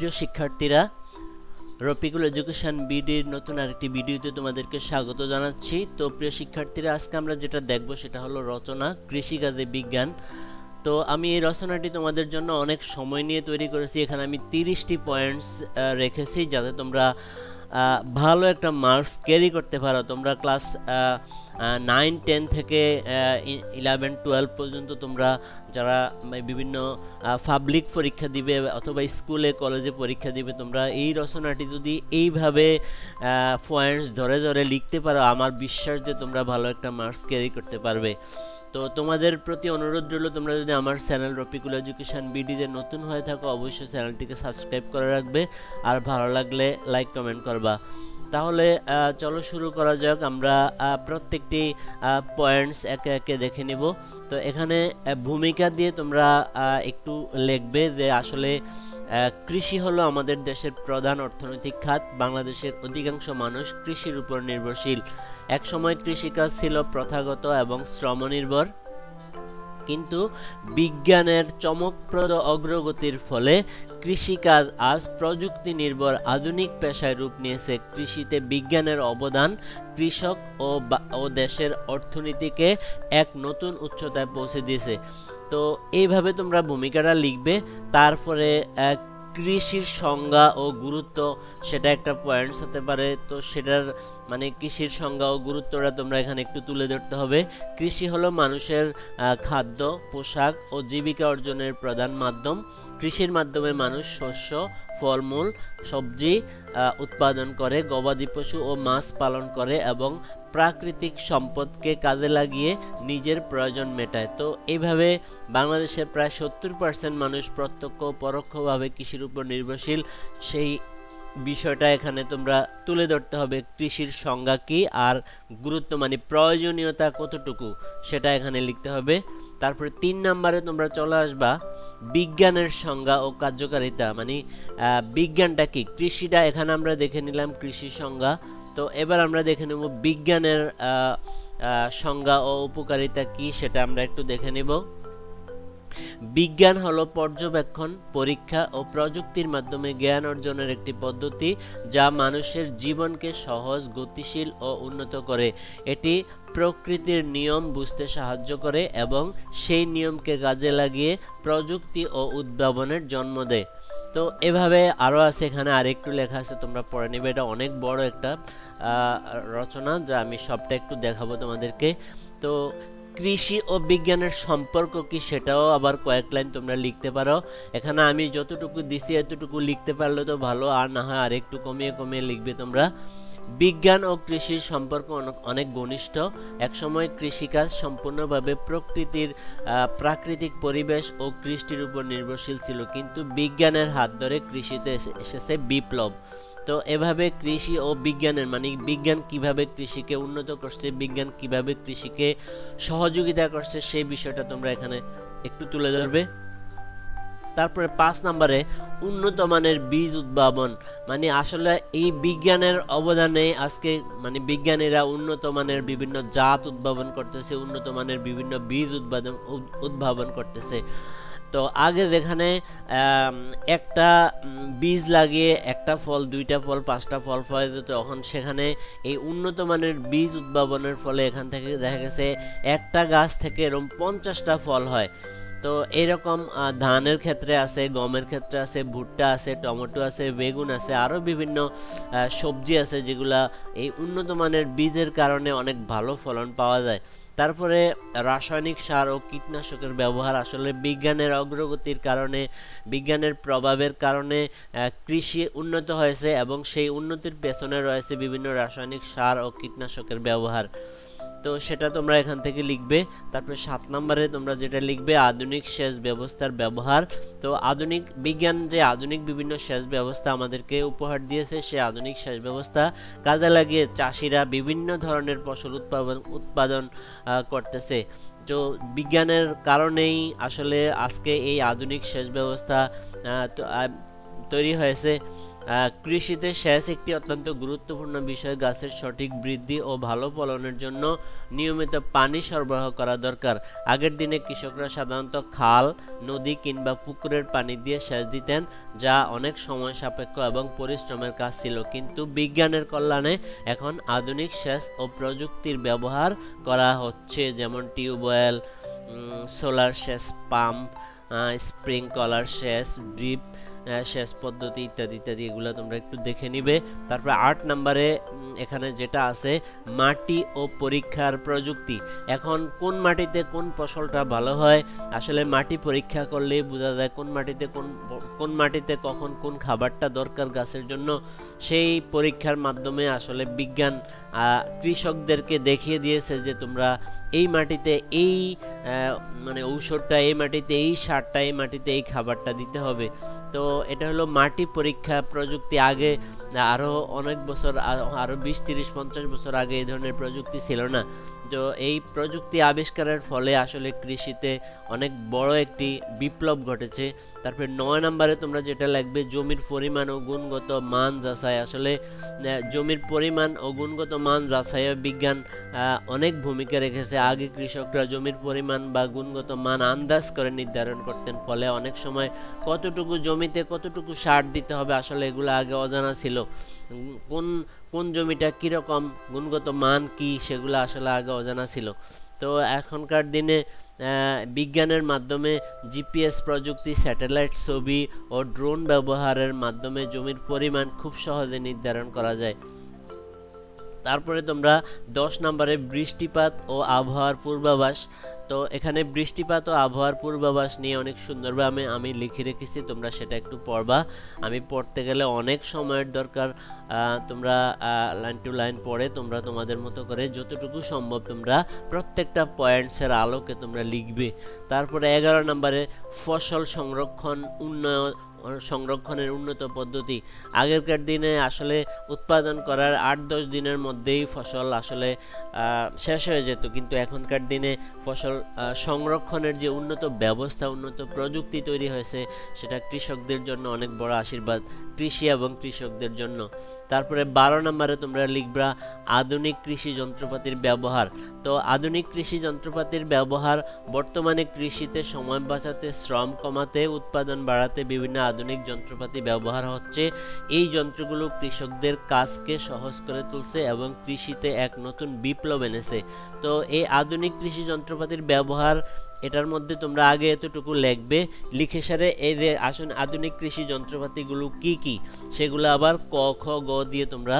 প্রিয় শিক্ষার্থীরা, রফিকুল এডুকেশন বিডির নতুন আরেকটি ভিডিওতে তোমাদেরকে স্বাগত জানাচ্ছি। তো প্রিয় শিক্ষার্থীরা, আজকে আমরা যেটা দেখব সেটা হলো রচনা কৃষিকাজে বিজ্ঞান। তো আমি এই রচনাটি তোমাদের জন্য অনেক সময় নিয়ে তৈরি করেছি। এখানে আমি 30টি পয়েন্টস রেখেছি যাতে তোমরা ভালো একটা মার্কস ক্যারি করতে পারো। তোমরা ক্লাস 9, 10 থেকে 11, 12 পর্যন্ত তোমরা যারা বিভিন্ন পাবলিক পরীক্ষা দিবে অথবা স্কুলে কলেজে পরীক্ষা দিবে, তোমরা এই রচনাটি যদি এইভাবে পয়েন্টস ধরে ধরে লিখতে পারো, আমার বিশ্বাস যে তোমরা ভালো একটা মার্কস ক্যারি করতে পারবে। তো তোমাদের প্রতি অনুরোধ রইল, তোমরা যদি আমার চ্যানেল রফিকুল এডুকেশন বিডিতে নতুন হয়ে থাকো, অবশ্যই চ্যানেলটিকে সাবস্ক্রাইব করে রাখবে, আর ভালো লাগলে লাইক কমেন্ট করবা। তাহলে চলো শুরু করা যাক। আমরা প্রত্যেকটি পয়েন্টস একে একে দেখে নিব। তো এখানে ভূমিকা দিয়ে তোমরা একটু লিখবে যে আসলে কৃষি হলো আমাদের দেশের প্রধান অর্থনৈতিক খাত। বাংলাদেশের অধিকাংশ মানুষ কৃষির উপর নির্ভরশীল। একসময় কৃষিকাজ ছিল প্রথাগত এবং শ্রমনির্ভর, কিন্তু বিজ্ঞানের চমকপ্রদ অগ্রগতির ফলে কৃষিকাজ আজ প্রযুক্তি নির্ভর আধুনিক পেশায় রূপ নিয়েছে। কৃষিতে বিজ্ঞানের অবদান কৃষক ও দেশের অর্থনীতিকে এক নতুন উচ্চতায় পৌঁছে দিয়েছে। তো এইভাবে তোমরা ভূমিকাটা লিখবে। তারপরে কৃষির সংজ্ঞা ও গুরুত্ব, সেটা একটা পয়েন্টস হতে পারে। তো সেটার মানে কৃষির সংজ্ঞা ও গুরুত্বটা তোমরা এখানে একটু তুলে ধরতে হবে। কৃষি হলো মানুষের খাদ্য, পোশাক ও জীবিকা অর্জনের প্রধান মাধ্যম। কৃষির মাধ্যমে মানুষ শস্য, ফলমূল, সবজি উৎপাদন করে, গবাদি পশু ও মাছ পালন করে এবং প্রাকৃতিক সম্পদকে কাজে লাগিয়ে নিজের প্রয়োজন মেটায়। তো এইভাবে বাংলাদেশের প্রায় 70% মানুষ প্রত্যক্ষ ও পরোক্ষভাবে কৃষির উপর নির্ভরশীল। সেই বিষয়টা এখানে তোমরা তুলে ধরতে হবে। কৃষির সংজ্ঞা কি আর গুরুত্ব মানে প্রয়োজনীয়তা কতটুকু, সেটা এখানে লিখতে হবে। তারপরে 3 নম্বরে তোমরা চলে আসবা বিজ্ঞানের সংজ্ঞা ও কার্যকারিতা, মানে বিজ্ঞানটা কি। কৃষিটা এখানে আমরা দেখে নিলাম, কৃষির সংজ্ঞা। তো এবার আমরা দেখে নেব বিজ্ঞানের সংজ্ঞা ও উপকারিতা কি, সেটা আমরা একটু দেখে নেব। বিজ্ঞান হলো পর্যবেক্ষণ, পরীক্ষা ও প্রযুক্তির মাধ্যমে জ্ঞান অর্জনের একটি পদ্ধতি যা মানুষের জীবনকে সহজ, গতিশীল ও উন্নত করে। এটি প্রকৃতির নিয়ম বুঝতে সাহায্য করে এবং সেই নিয়মকে কাজে লাগিয়ে প্রযুক্তি ও উদ্ভাবনের জন্ম দেয়। তো এভাবে আরও আছে, এখানে আরেকটু লেখা আছে, তোমরা পড়ে নেবে। এটা অনেক বড় একটা রচনা, যা আমি সবটা একটু দেখাবো তোমাদেরকে। তো কৃষি ও বিজ্ঞানের সম্পর্ক কি, সেটাও আবার কয়েক লাইন তোমরা লিখতে পারো। এখানে আমি যতটুকু দিছি এতটুকু লিখতে পারলে তো ভালো, আর না হয় আর একটু কমিয়ে কমিয়ে লিখবে তোমরা। বিজ্ঞান ও কৃষির সম্পর্ক অনেক ঘনিষ্ঠ। একসময় কৃষিকাজ সম্পূর্ণভাবে প্রাকৃতিক পরিবেশ ও কৃষির উপর নির্ভরশীল ছিল, কিন্তু বিজ্ঞানের হাত ধরে কৃষিতে এসেছে বিপ্লব। তো এভাবে কৃষি ও বিজ্ঞানের মানে বিজ্ঞান কিভাবে কৃষিকে উন্নত করছে, বিজ্ঞান কিভাবে কৃষিকে সহযোগিতা করছে, সেই বিষয়টা তোমরা এখানে একটু তুলে ধরবে। তারপরে 5 নম্বরে উন্নত মানের বীজ উদ্ভাবন, মানে আসলে এই বিজ্ঞানের অবদানে আজকে মানে বিজ্ঞানীরা উন্নত মানের বিভিন্ন জাত উদ্ভাবন করতেছে, উন্নত মানের বিভিন্ন বীজ উদ্ভাবন করতেছে। তো আগে যেখানে একটা বীজ লাগিয়ে একটা ফল, 2টা ফল, 5টা ফল পাওয়া যেত, তখন সেখানে এই উন্নত মানের বীজ উদ্ভাবনের ফলে এখান থেকে দেখা গেছে একটা গাছ থেকে এরকম 50টা ফল হয়। তো এরকম ধানের ক্ষেত্রে আছে, গমের ক্ষেত্রে আছে, ভুট্টা আছে, টমেটো আছে, বেগুন আছে, আরও বিভিন্ন সবজি আছে যেগুলা এই উন্নত মানের বীজের কারণে অনেক ভালো ফলন পাওয়া যায়। তারপরে রাসায়নিক সার ও কীটনাশকের ব্যবহার, আসলে বিজ্ঞানের অগ্রগতির কারণে, বিজ্ঞানের প্রভাবের কারণে কৃষি উন্নত হয়েছে এবং সেই উন্নতির পেছনে রয়েছে বিভিন্ন রাসায়নিক সার ও কীটনাশকের ব্যবহার। তো সেটা তোমরা এখান থেকে লিখবে। তারপরে 7 নম্বরে তোমরা যেটা লিখবে আধুনিক সেচ ব্যবস্থার ব্যবহার। তো বিজ্ঞান যে আধুনিক বিভিন্ন সেচ ব্যবস্থা আমাদেরকে উপহার দিয়েছে, সে আধুনিক সেচ ব্যবস্থা কাজে লাগিয়ে চাষিরা বিভিন্ন ধরনের ফসল উৎপাদন করতেছে। তো বিজ্ঞানের কারণেই আসলে আজকে এই আধুনিক সেচ ব্যবস্থা তৈরি হয়েছে। কৃষিতে সেচ একটি অত্যন্ত গুরুত্বপূর্ণ বিষয়। গাছের সঠিক বৃদ্ধি ও ভালো ফলনের জন্য নিয়মিত পানি সরবরাহ করা দরকার। আগের দিনে কৃষকরা সাধারণত খাল, নদী কিংবা পুকুরের পানি দিয়ে সেচ দিতেন, যা অনেক সময় সাপেক্ষ এবং পরিশ্রমের কাজ ছিল। কিন্তু বিজ্ঞানের কল্যাণে এখন আধুনিক সেচ ও প্রযুক্তির ব্যবহার করা হচ্ছে, যেমন টিউবওয়েল, সোলার সেচ পাম্প, স্প্রিংকলার সেচ, ড্রিপ সেচ পদ্ধতি ইত্যাদি ইত্যাদি, এগুলো তোমরা একটু দেখে নিবে। তারপরে 8 নম্বরে এখানে যেটা আছে মাটি ও পরীক্ষার প্রযুক্তি। এখন কোন মাটিতে কোন ফসলটা ভালো হয়, আসলে মাটি পরীক্ষা করলেই বোঝা যায় কোন মাটিতে কখন কোন খাবারটা দরকার গাছের জন্য। সেই পরীক্ষার মাধ্যমে আসলে বিজ্ঞান কৃষকদেরকে দেখিয়ে দিয়েছে যে তোমরা এই মাটিতে এই মানে ঔষধটা, এই মাটিতে এই সারটা, এই মাটিতে এই খাবারটা দিতে হবে। তো এটা হলো মাটি পরীক্ষা প্রযুক্তি। আগে আরো অনেক বছর, আরো 20-30-50 বছর আগে এই ধরনের প্রযুক্তি ছিল না। তো এই প্রযুক্তি আবিষ্কারের ফলে আসলে কৃষিতে অনেক বড় একটি বিপ্লব ঘটেছে। তারপরে 9 নম্বরে তোমরা যেটা লাগবে জমির পরিমাণ ও গুণগত মান যাচাই। আসলে জমির পরিমাণ ও গুণগত মান যাচাইয়ে বিজ্ঞান অনেক ভূমিকা রেখেছে। আগে কৃষকরা জমির পরিমাণ বা গুণগত মান আন্দাজ করে নির্ধারণ করতেন, ফলে অনেক সময় কতটুকু জমিতে কতটুকু সার দিতে হবে আসলে এগুলো আগে অজানা ছিল। কোন জমিটা কিরকম, গুণগত মান কি, সেগুলো আসলে আগে অজানা ছিল। তো এখনকার দিনে বিজ্ঞানের মাধ্যমে জিপিএস প্রযুক্তি, স্যাটেলাইট ছবি ও ড্রোন ব্যবহারের মাধ্যমে জমির পরিমাণ খুব সহজে নির্ধারণ করা যায়। তারপরে তোমরা 10 নম্বরে বৃষ্টিপাত ও আবহাওয়ার পূর্বাভাস। তো এখানে বৃষ্টিপাত ও আবহাওয়ার পূর্বাভাস নিয়ে অনেক সুন্দরভাবে আমি লিখে রেখেছি, তোমরা সেটা একটু পড়বা। আমি পড়তে গেলে অনেক সময়ের দরকার, তোমরা লাইন টু লাইন পড়ে তোমরা তোমাদের মতো করে যতটুকু সম্ভব তোমরা প্রত্যেকটা পয়েন্টসের আলোকে তোমরা লিখবে। তারপরে 11 নম্বরে ফসল সংরক্ষণের উন্নত পদ্ধতি। আগেরকার দিনে আসলে উৎপাদন করার 8-10 দিনের মধ্যেই ফসল আসলে শেষ হয়ে যেত, কিন্তু এখনকার দিনে ফসল সংরক্ষণের যে উন্নত ব্যবস্থা, উন্নত প্রযুক্তি তৈরি হয়েছে, সেটা কৃষকদের জন্য অনেক বড় আশীর্বাদ, কৃষি এবং কৃষকদের জন্য। তারপরে 12 নম্বরে তোমরা লিখবা আধুনিক কৃষি যন্ত্রপাতির ব্যবহার। তো আধুনিক কৃষি যন্ত্রপাতির ব্যবহার বর্তমানে কৃষিতে সময় বাঁচাতে, শ্রম কমাতে, উৎপাদন বাড়াতে বিভিন্ন আধুনিক যন্ত্রপাতি ব্যবহার হচ্ছে। এই যন্ত্রগুলো কৃষকদের কাজকে সহজ করে তুলছে এবং কৃষিতে এক নতুন বিপ্লব এনেছে। তো এই আধুনিক কৃষি যন্ত্রপাতির ব্যবহার, এটার মধ্যে তোমরা আগে এতটুকু লিখবে, লিখে সারে এই যে আসুন আধুনিক কৃষি যন্ত্রপাতিগুলো কি কি, সেগুলো আবার ক, খ, গ দিয়ে তোমরা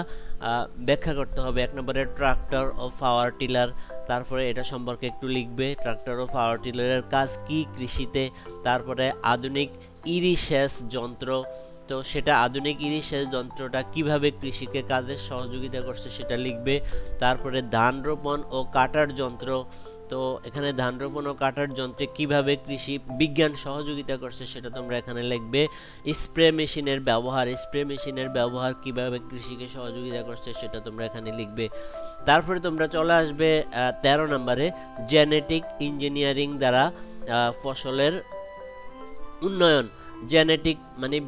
ব্যাখ্যা করতে হবে। 1 নম্বরে ট্রাক্টর ও পাওয়ার টিলার, তারপরে এটা সম্পর্কে একটু লিখবে, ট্রাক্টর ও পাওয়ার টিলারের কাজ কি কৃষিতে। তারপরে আধুনিক ইরিসেচ যন্ত্র, তো সেটা আধুনিক ইরিসেচ যন্ত্রটা কিভাবে কৃষিকে কাজের সহযোগিতা করছে সেটা লিখবে। তারপরে ধান রোপণ ও কাটার যন্ত্র, তো এখানে ধান রোপণ ও কাটার যন্ত্রে কিভাবে কৃষি বিজ্ঞান সহযোগিতা করছে সেটা তোমরা এখানে লিখবে। স্প্রে মেশিনের ব্যবহার কিভাবে কৃষিকে সহযোগিতা করছে সেটা তোমরা এখানে লিখবে। তারপরে তোমরা চলে আসবে 13 নম্বরে জেনেটিক ইঞ্জিনিয়ারিং দ্বারা ফসলের উন্নয়ন। জেনেটিক মানে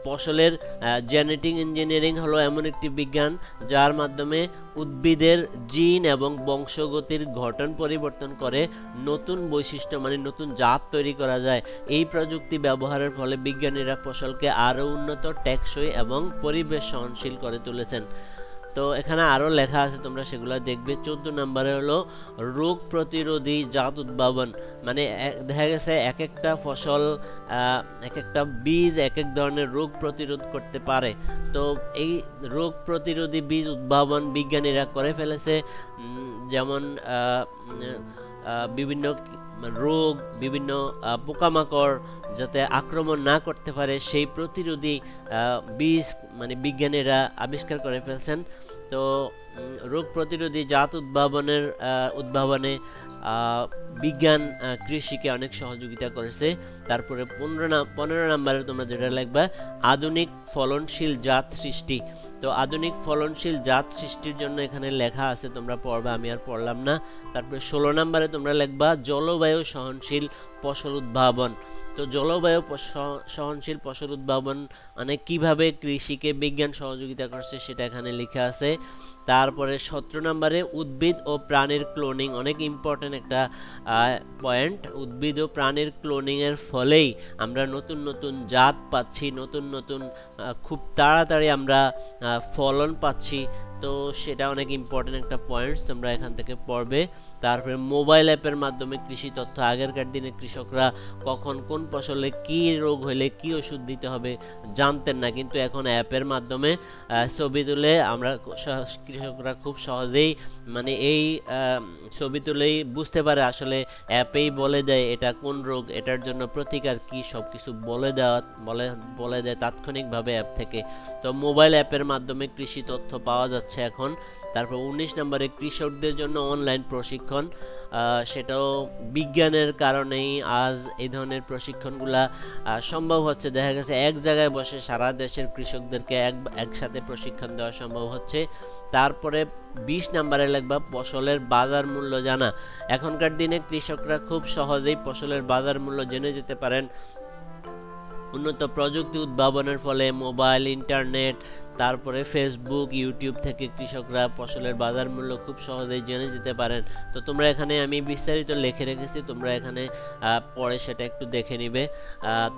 ফসলের জেনেটিক ইঞ্জিনিয়ারিং হলো এমন একটি বিজ্ঞান যার মাধ্যমে উদ্ভিদের জিন এবং বংশগতির গঠন পরিবর্তন করে নতুন বৈশিষ্ট্য মানে নতুন জাত তৈরি করা যায়। এই প্রযুক্তি ব্যবহারের ফলে বিজ্ঞানীরা ফসলকে আরও উন্নত, টেকসই এবং পরিবেশ সহনশীল করে তুলেছেন। তো এখানে আরো লেখা আছে, তোমরা সেগুলো দেখবে। 14 নম্বরে হলো রোগ প্রতিরোধী জাত উদ্ভাবন। মানে দেখা গেছে এক একটা ফসল, এক একটা বীজ এক এক ধরনের রোগ প্রতিরোধ করতে পারে। তো এই রোগ প্রতিরোধী বীজ উদ্ভাবন বিজ্ঞানীরা করে ফেলেছে। যেমন বিভিন্ন রোগ, বিভিন্ন পোকামাকড় যাতে আক্রমণ না করতে পারে সেই প্রতিরোধী বীজ মানে বিজ্ঞানীরা আবিষ্কার করে ফেলছেন। তো রোগ প্রতিরোধী জাত উদ্ভাবনে বিজ্ঞান কৃষিকে অনেক সহযোগিতা করেছে। তারপরে 15 নম্বরে তোমরা যেটা লিখবা আধুনিক ফলনশীল জাত সৃষ্টি। তো আধুনিক ফলনশীল জাত সৃষ্টির জন্য এখানে লেখা আছে, তোমরা পড়বা, আমি আর পড়লাম না। তারপরে 16 নম্বরে তোমরা লিখবা জলবায়ু সহনশীল ফসল উদ্ভাবন। তো তো জলবায়ু সহনশীল ফসল উদ্ভাবন মানে কিভাবে কৃষিকে বিজ্ঞান সহযোগিতা করছে সেটা এখানে লেখা আছে। তারপরে 17 নম্বরে উদ্ভিদ ও প্রাণীর ক্লোনিং, অনেক ইম্পর্টেন্ট একটা পয়েন্ট। উদ্ভিদ ও প্রাণীর ক্লোনিং এর ফলেই আমরা নতুন নতুন জাত পাচ্ছি, নতুন নতুন খুব তাড়াতাড়ি আমরা ফলন পাচ্ছি। তো সেটা অনেক ইম্পর্টেন্ট একটা পয়েন্টস, তোমরা এখান থেকে পড়বে। তারপরে মোবাইল অ্যাপের মাধ্যমে কৃষি তথ্য, আগেরকার দিনে কৃষকরা কখন কোন ফসলে কি রোগ হলে কি ওষুধ দিতে হবে জানতেন না, কিন্তু এখন অ্যাপের মাধ্যমে ছবি তুলে আমরা কৃষকরা খুব সহজেই মানে এই ছবি তুলেই বুঝতে পারে, আসলে অ্যাপেই বলে দেয় এটা কোন রোগ, এটার জন্য প্রতিকার কি, সব কিছু বলে দেয় তাৎক্ষণিকভাবে অ্যাপ থেকে। তো মোবাইল অ্যাপের মাধ্যমে কৃষি তথ্য পাওয়া যাচ্ছে এখন। তারপর 19 নম্বরে কৃষকদের জন্য অনলাইন প্রশিক্ষণ, সেটাও বিজ্ঞানের কারণেই আজ এই ধরনের প্রশিক্ষণগুলা সম্ভব হচ্ছে। দেখা গেছে এক জায়গায় বসে সারা দেশের কৃষকদেরকে একসাথে প্রশিক্ষণ দেওয়া সম্ভব হচ্ছে। তারপরে 20 নম্বরে লিখবা ফসলের বাজার মূল্য জানা। এখনকার দিনে কৃষকরা খুব সহজেই ফসলের বাজার মূল্য জেনে যেতে পারেন। উন্নত প্রযুক্তি উদ্ভাবনের ফলে মোবাইল, ইন্টারনেট, তারপরে ফেসবুক, ইউটিউব থেকে কৃষকরা ফসলের বাজার মূল্য খুব সহজেই জেনে যেতে পারেন। তো তোমরা এখানে আমি বিস্তারিত লিখে রেখেছি, তোমরা এখানে পরে সেটা একটু দেখে নিবে।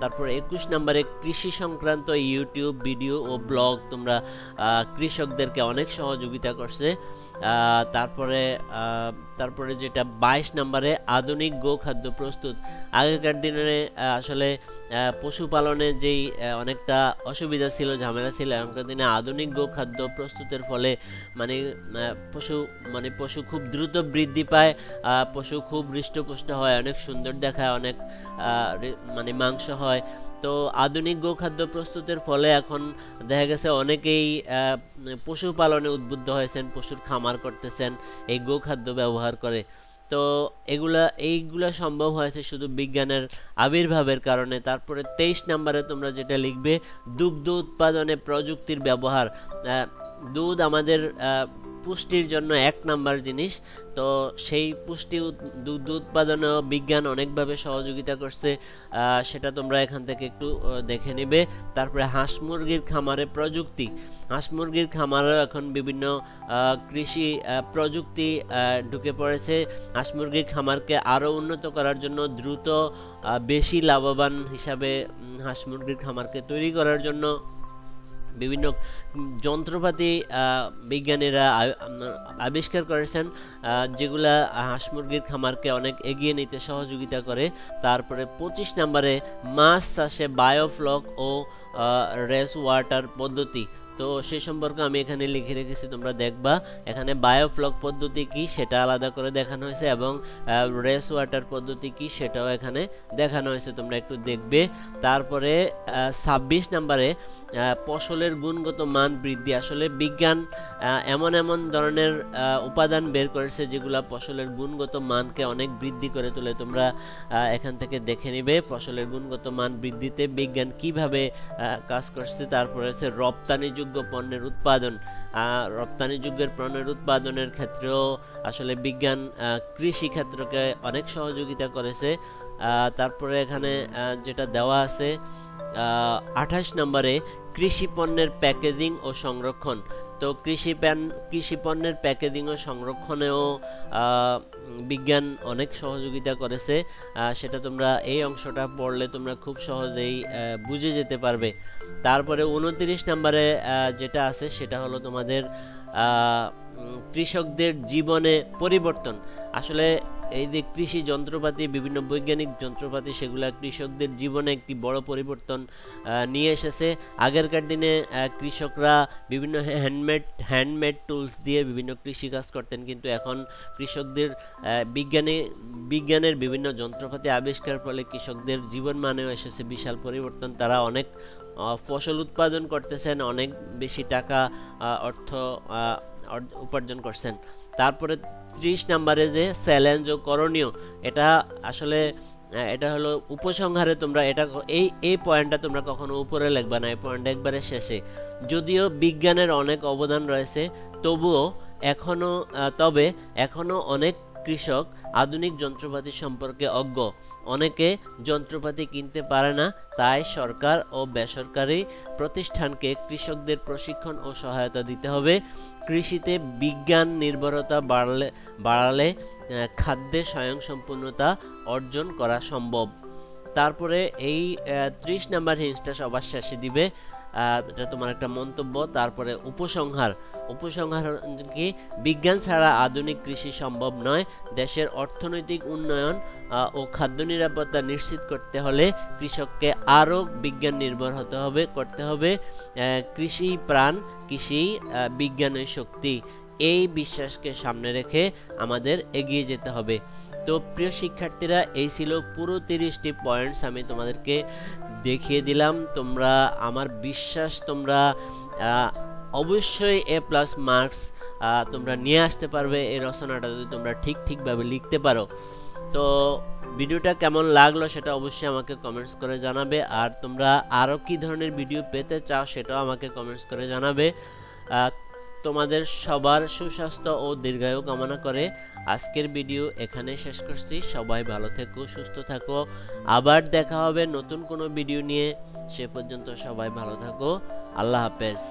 তারপর 21 নম্বরে কৃষি সংক্রান্ত ইউটিউব ভিডিও ও ব্লগ তোমরা কৃষকদেরকে অনেক সহযোগিতা করছে। তারপরে যেটা 22 নম্বরে আধুনিক গোখাদ্য প্রস্তুত। আগেকার দিনে আসলে পশুপালনে যেই অনেকটা অসুবিধা ছিল, ঝামেলা ছিল, এখনকার দিনে আধুনিক গোখাদ্য প্রস্তুতের ফলে পশু খুব দ্রুত বৃদ্ধি পায়, পশু খুব হৃষ্টপুষ্ট হয়, অনেক সুন্দর দেখায়, অনেক মাংস হয়। তো আধুনিক গোখাদ্য প্রস্তুতের ফলে এখন দেখা গেছে অনেকেই পশুপালনে উদ্বুদ্ধ হয়েছেন, পশুর খামার করতেছেন এই গোখাদ্য ব্যবহার করে। তো এইগুলা সম্ভব হয়েছে শুধু বিজ্ঞানের আবির্ভাবের কারণে। তারপরে 23 নম্বরে তোমরা যেটা লিখবে দুগ্ধ উৎপাদনে প্রযুক্তির ব্যবহার। দুধ আমাদের পুষ্টির জন্য 1 নাম্বার জিনিস, তো সেই দুধ উৎপাদনেও বিজ্ঞান অনেকভাবে সহযোগিতা করছে, সেটা তোমরা এখান থেকে একটু দেখে নিবে। তারপরে হাঁস মুরগির খামারে প্রযুক্তি, হাঁস মুরগির খামারেও এখন বিভিন্ন কৃষি প্রযুক্তি ঢুকে পড়েছে। হাঁস মুরগির খামারকে আরও উন্নত করার জন্য, দ্রুত বেশি লাভবান হিসাবে হাঁস মুরগির খামারকে তৈরি করার জন্য বিভিন্ন যন্ত্রপাতি বিজ্ঞানীরা আবিষ্কার করেছেন, যেগুলা হাঁস মুরগির খামারকে অনেক এগিয়ে নিতে সহযোগিতা করে। তারপরে 25 নম্বরে মাছ চাষে বায়োফ্লক ও রেস ওয়াটার পদ্ধতি, তো সে সম্পর্কে আমি এখানে লিখে রেখেছি, তোমরা দেখবা। এখানে বায়োফ্লক পদ্ধতি কি সেটা আলাদা করে দেখানো হয়েছে, এবং রেস ওয়াটার পদ্ধতি কি সেটাও এখানে দেখানো হয়েছে, তোমরা একটু দেখবে। তারপরে 26 নম্বরে ফসলের গুণগত মান বৃদ্ধি। আসলে বিজ্ঞান এমন ধরনের উপাদান বের করেছে যেগুলা ফসলের গুণগত মানকে অনেক বৃদ্ধি করে তোলে, তোমরা এখান থেকে দেখে নিবে ফসলের গুণগত মান বৃদ্ধিতে বিজ্ঞান কিভাবে কাজ করছে। তারপরে হচ্ছে রপ্তানিযোগ্য পণ্যের উৎপাদন, রপ্তানিযোগ্যের পণ্যের উৎপাদনের ক্ষেত্রেও আসলে বিজ্ঞান কৃষি ক্ষেত্রকে অনেক সহযোগিতা করেছে। তারপরে এখানে যেটা দেওয়া আছে 28 নম্বরে কৃষি পণ্যের প্যাকেজিং ও সংরক্ষণ। তো কৃষি পণ্যের প্যাকেজিং ও সংরক্ষণেও বিজ্ঞান অনেক সহযোগিতা করেছে, সেটা তোমরা এই অংশটা পড়লে তোমরা খুব সহজেই বুঝে যেতে পারবে। তারপরে 29 নম্বরে যেটা আছে সেটা হলো তোমাদের কৃষকদের জীবনে পরিবর্তন। আসলে এই যে কৃষি যন্ত্রপাতি, বিভিন্ন বৈজ্ঞানিক যন্ত্রপাতি, সেগুলা কৃষকদের জীবনে একটি বড় পরিবর্তন নিয়ে এসেছে। আগেরকার দিনে কৃষকরা বিভিন্ন হ্যান্ডমেড টুলস দিয়ে বিভিন্ন কৃষি কাজ করতেন, কিন্তু এখন কৃষকদের বিজ্ঞানের বিভিন্ন যন্ত্রপাতি আবিষ্কার ফলে কৃষকদের জীবন মানেও এসেছে বিশাল পরিবর্তন। তারা অনেক ফসল উৎপাদন করতেছেন, অনেক বেশি টাকা অর্থ উপার্জন করছেন। তারপরে 30 নম্বরে যে চ্যালেঞ্জ ও করণীয়, এটা হলো উপসংহারে তোমরা এই পয়েন্টটা তোমরা কখনো উপরে লিখবা না, এই পয়েন্ট একবারে শেষে। যদিও বিজ্ঞানের অনেক অবদান রয়েছে, তবে এখনো অনেক কৃষক আধুনিক যন্ত্রপাতি সম্পর্কে অজ্ঞ। অনেকে যন্ত্রপাতি কিনতে পারে না, তাই সরকার ও বেসরকারি প্রতিষ্ঠানকে কৃষকদের প্রশিক্ষণ ও সহায়তা দিতে হবে। কৃষিতে বিজ্ঞান নির্ভরতা বাড়ালে খাদ্যে স্বয়ংসম্পূর্ণতা অর্জন করা সম্ভব। তারপরে এই 30 নাম্বার হিন্সটা সবার শেষে দিবে, এটা তোমার একটা মন্তব্য। তারপরে উপসংহার কি, বিজ্ঞান ছাড়া আধুনিক কৃষি সম্ভব নয়। দেশের অর্থনৈতিক উন্নয়ন ও খাদ্য নিরাপত্তা নিশ্চিত করতে হলে কৃষককে আরও বিজ্ঞান নির্ভর করতে হবে। কৃষি প্রাণ, কৃষি বিজ্ঞানের শক্তি, এই বিশ্বাসকে সামনে রেখে আমাদের এগিয়ে যেতে হবে। তো প্রিয় শিক্ষার্থীরা, এই ছিল পুরো 30টি পয়েন্টস আমি তোমাদেরকে দেখিয়ে দিলাম। তোমরা, আমার বিশ্বাস তোমরা অবশ্যই A+ মার্কস তোমরা নিয়ে আসতে পারবে এই রচনাটা যদি তোমরা ঠিকভাবে লিখতে পারো। তো ভিডিওটা কেমন লাগলো সেটা অবশ্যই আমাকে কমেন্টস করে জানাবে, আর তোমরা আরও কী ধরনের ভিডিও পেতে চাও সেটাও আমাকে কমেন্টস করে জানাবে। তোমাদের সবার সুস্বাস্থ্য ও দীর্ঘায়ু কামনা করে আজকের ভিডিও এখানে শেষ করছি। সবাই ভালো থেকো, সুস্থ থাকো, আবার দেখা হবে নতুন কোনো ভিডিও নিয়ে। সে পর্যন্ত সবাই ভালো থাকো, আল্লাহ হাফেজ।